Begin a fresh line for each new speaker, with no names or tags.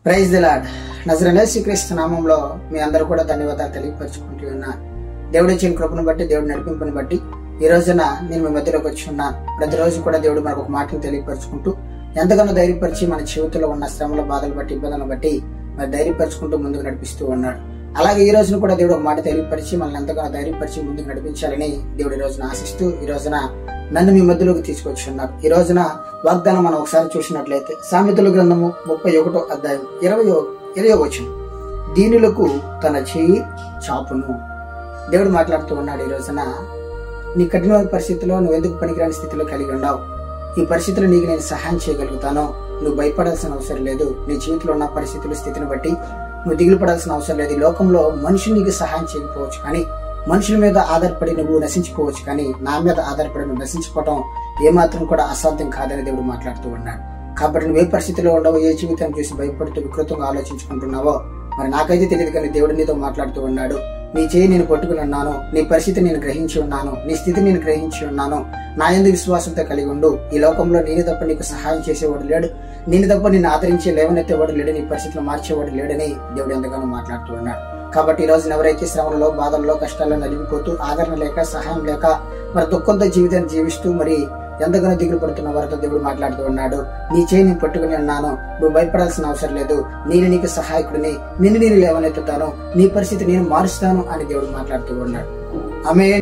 Praise the lord. నజరేయుడైన యేసుక్రీస్తు నామంలో మీ అందరూ కూడా ధన్యవాదాలు తెలియపరుచుకుంటూ ఉన్నాను. దేవుడి ఇచ్చిన కృపను బట్టి, దేవుడి నడిపింపుని బట్టి ఈ రోజున నేను మీ మధ్యలోకి వచ్చి ఉన్నాను. ప్రతిరోజు కూడా దేవుడు మనకు ఒక మాటను తెలియపరుచుకుంటూ ఎంతగానో ధైర్యపరిచి మన జీవితంలో ఉన్న శ్రమల, బాధలు బట్టి, ఇబ్బందులను బట్టి మరి ధైర్యపరుచుకుంటూ ముందుకు నడిపిస్తూ ఉన్నాడు. అలాగే ఈ రోజున కూడా దేవుడు ఒక మాట తెలియపరిచి మనల్ని ఎంతగానో ధైర్యపరిచి ముందుకు నడిపించాలని దేవుడు ఈ రోజున ఆశిస్తూ ఈ రోజున నన్ను మీ మధ్యలోకి తీసుకొచ్చి ఉన్నారు. ఈ రోజున వాగ్దానం మనం ఒకసారి చూసినట్లయితే సామెతల గ్రంథము 31వ అధ్యాయం 20వ వచనం, దీనులకు తన చేయి చాపును. దేవుడు మాట్లాడుతూ ఉన్నాడు. ఈ రోజున నీ కఠినమైన పరిస్థితిలో నువ్వు ఎందుకు పనికిరాని స్థితిలో కలిగి ఉన్నావు, ఈ పరిస్థితిలో నీకు నేను సహాయం చేయగలుగుతాను, నువ్వు భయపడాల్సిన అవసరం లేదు, నీ జీవితంలో ఉన్న పరిస్థితుల స్థితిని బట్టి నువ్వు దిగులు పడాల్సిన అవసరం లేదు. ఈ లోకంలో మనుషులు నీకు సహాయం చేయకపోవచ్చు, కానీ మనుషుల మీద ఆధారపడి నువ్వు నశించుకోవచ్చు, కానీ నా మీద ఆధారపడి నువ్వు నశించుకోవడం ఏమాత్రం కూడా అసాధ్యం కాదని దేవుడు మాట్లాడుతూ ఉన్నాడు. కాబట్టి నువ్వు ఏ పరిస్థితిలో ఉండవో, ఏ జీవితాన్ని చూసి భయపడుతూ వికృతంగా ఆలోచించుకుంటున్నావో మరి నాకైతే తెలియదు, కానీ దేవుడు నీతో మాట్లాడుతూ ఉన్నాడు. నీ చేయి నేను పట్టుకుని ఉన్నాను, నీ పరిస్థితి నేను గ్రహించి ఉన్నాను, నీ స్థితి నేను గ్రహించి ఉన్నాను, నా యందు విశ్వాసంతో కలిగి ఉండు. ఈ లోకంలో నేను తప్ప నీకు సహాయం చేసేవాడు లేడు, నేను తప్ప నిన్ను ఆదరించే లేవనెత్తేవాడు లేడు, నీ పరిస్థితులు మార్చేవాడు లేడని దేవుడు ఎంతగానో మాట్లాడుతూ ఉన్నాడు. కాబట్టి ఈ రోజున ఎవరైతే శ్రమలలో, బాధల్లో, కష్టాల్లో నలిగిపోతూ ఆదరణ లేక, సహాయం లేక మరి దుఃఖంతో జీవితాన్ని జీవిస్తూ మరి ఎంతగానో దిగులు పడుతున్న వారితో దేవుడు మాట్లాడుతూ ఉన్నాడు. నీ చేయి నేను పట్టుకుని ఉన్నాను, నువ్వు భయపడాల్సిన అవసరం లేదు, నేను నీకు సహాయకుడిని, నిన్ను నేను లేవనెత్తుతాను, నీ పరిస్థితి నేను మారుస్తాను అని దేవుడు మాట్లాడుతూ ఉన్నాడు. ఆమేన్.